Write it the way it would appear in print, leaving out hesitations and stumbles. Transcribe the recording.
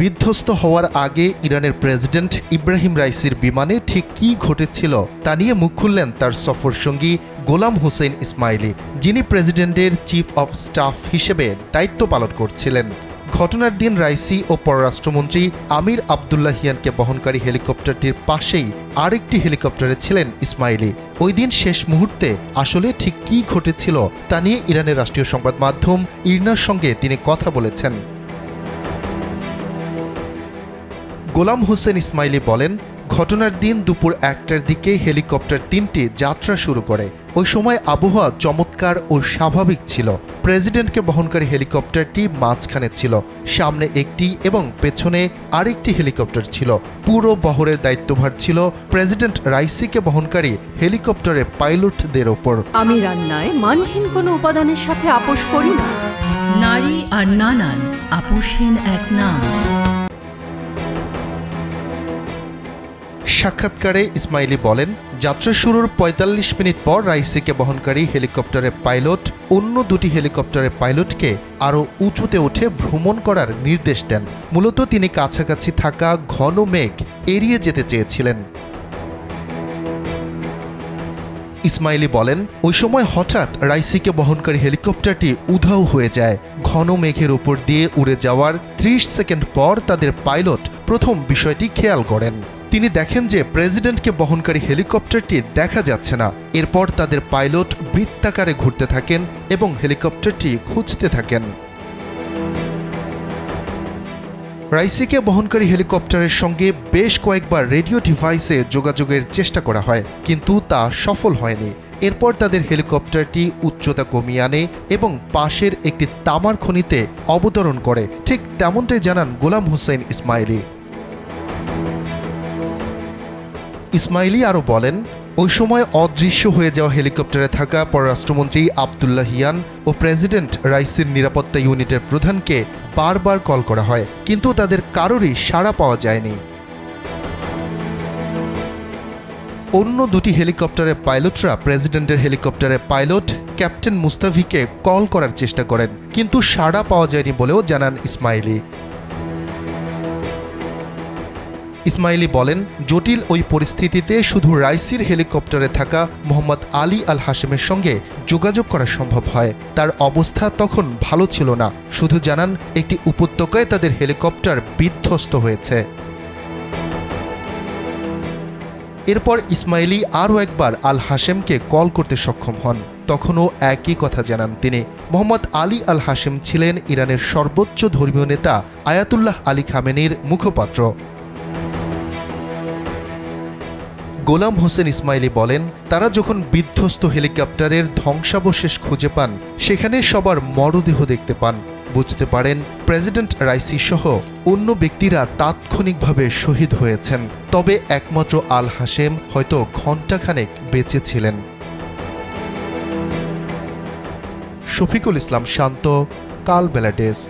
বিধ্বস্ত হওয়ার আগে ইরানের প্রেসিডেন্ট ইব্রাহিম রাইসির বিমানে ঠিক কী ঘটেছিল তা নিয়ে মুখ খুললেন তার সফরসঙ্গী গোলাম হোসেন ইসমাইলি, যিনি প্রেসিডেন্টের চিফ অব স্টাফ হিসেবে দায়িত্ব পালন করছিলেন। ঘটনার দিন রাইসি ও পররাষ্ট্রমন্ত্রী আমির আবদুল্লাহিয়ানকে বহনকারী হেলিকপ্টারটির পাশেই আরেকটি হেলিকপ্টারে ছিলেন ইসমাইলি। ওই দিন শেষ মুহূর্তে আসলে ঠিক কী ঘটেছিল তা নিয়ে ইরানের রাষ্ট্রীয় সংবাদ মাধ্যম ইরনার সঙ্গে তিনি কথা বলেছেন। গোলাম হোসেন ইসমাইলি বলেন, ঘটনার দিন দুপুর ১টার দিকে হেলিকপ্টার ৩টি যাত্রা শুরু করে। ওই সময় আবহাওয়া চমৎকার ও স্বাভাবিক ছিল। প্রেসিডেন্টকে বহনকারী হেলিকপ্টারটি মাঝখানে ছিল, সামনে একটি এবং পেছনে আরেকটি হেলিকপ্টার ছিল। পুরো বহরের দায়িত্বভার ছিল প্রেসিডেন্ট রাইসিকে বহনকারী হেলিকপ্টারের পাইলটদের ওপর। আমি রান্নায় মানহীন কোনো উপাদানের সাথে আপোষ করি না। নারী আর নানান, আপোষহীন এক নাম। সাক্ষাৎকারে ইসমাইলি বলেন, যাত্রা শুরুর ৪৫ মিনিট পর রাইসিকে বহনকারী হেলিকপ্টারের পাইলট অন্য দুটি হেলিকপ্টারের পাইলটকে আরও উঁচুতে উঠে ভ্রমণ করার নির্দেশ দেন। মূলত তিনি কাছাকাছি থাকা ঘন মেঘ এড়িয়ে যেতে চেয়েছিলেন। ইসমাইলি বলেন, ওই সময় হঠাৎ রাইসিকে বহনকারী হেলিকপ্টারটি উধাও হয়ে যায়। ঘন মেঘের উপর দিয়ে উড়ে যাওয়ার ৩০ সেকেন্ড পর তাদের পাইলট প্রথম বিষয়টি খেয়াল করেন। তিনি দেখেন যে প্রেসিডেন্টকে বহনকারী হেলিকপ্টারটি দেখা যাচ্ছে না। এরপর তাদের পাইলট বৃত্তাকারে ঘুরতে থাকেন এবং হেলিকপ্টারটি খুঁজতে থাকেন। রাইসিকে বহনকারী হেলিকপ্টারের সঙ্গে বেশ কয়েকবার রেডিও ডিভাইসে যোগাযোগের চেষ্টা করা হয়, কিন্তু তা সফল হয়নি। এরপর তাদের হেলিকপ্টারটি উচ্চতা কমিয়ে আনে এবং পাশের একটি তামার খনিতে অবতরণ করে। ঠিক তেমনটাই জানান গোলাম হোসেন ইসমাইলি। ইসমাইলি আরও বলেন, ওই সময় অদৃশ্য হয়ে যাওয়া হেলিকপ্টারে থাকা পররাষ্ট্রমন্ত্রী আবদুল্লাহিয়ান ও প্রেসিডেন্ট রাইসির নিরাপত্তা ইউনিটের প্রধানকে বারবার কল করা হয়, কিন্তু তাদের কারোরই সাড়া পাওয়া যায়নি। অন্য দুটি হেলিকপ্টারের পাইলটরা প্রেসিডেন্টের হেলিকপ্টারের পাইলট ক্যাপ্টেন মুস্তাফিকে কল করার চেষ্টা করেন, কিন্তু সাড়া পাওয়া যায়নি বলেও জানান ইসমাইলি। ইসমাইলি বলেন, জটিল ওই পরিস্থিতিতে শুধু রাইসির হেলিকপ্টারে থাকা মোহাম্মদ আলী আল হাশেমের সঙ্গে যোগাযোগ করা সম্ভব হয়। তার অবস্থা তখন ভালো ছিল না। শুধু জানান, একটি উপত্যকায় তাদের হেলিকপ্টার বিধ্বস্ত হয়েছে। এরপর ইসমাইলি আরও একবার আল হাশেমকে কল করতে সক্ষম হন। তখনও একই কথা জানান তিনি। মোহাম্মদ আলী আল হাশেম ছিলেন ইরানের সর্বোচ্চ ধর্মীয় নেতা আয়াতুল্লাহ আলী খামেনির মুখপাত্র। গোলাম হোসেন ইসমাইলি বলেন, তারা যখন বিধ্বস্ত হেলিকপ্টারের ধ্বংসাবশেষ খুঁজে পান, সেখানে সবার মরদেহ দেখতে পান। বুঝতে পারেন প্রেসিডেন্ট রাইসি সহ অন্য ব্যক্তিরা তাৎক্ষণিকভাবে শহীদ হয়েছেন। তবে একমাত্র আল হাশেম হয়তো ঘণ্টাখানেক বেঁচে ছিলেন। শফিকুল ইসলাম শান্ত, কালবেলা ডেস্ক।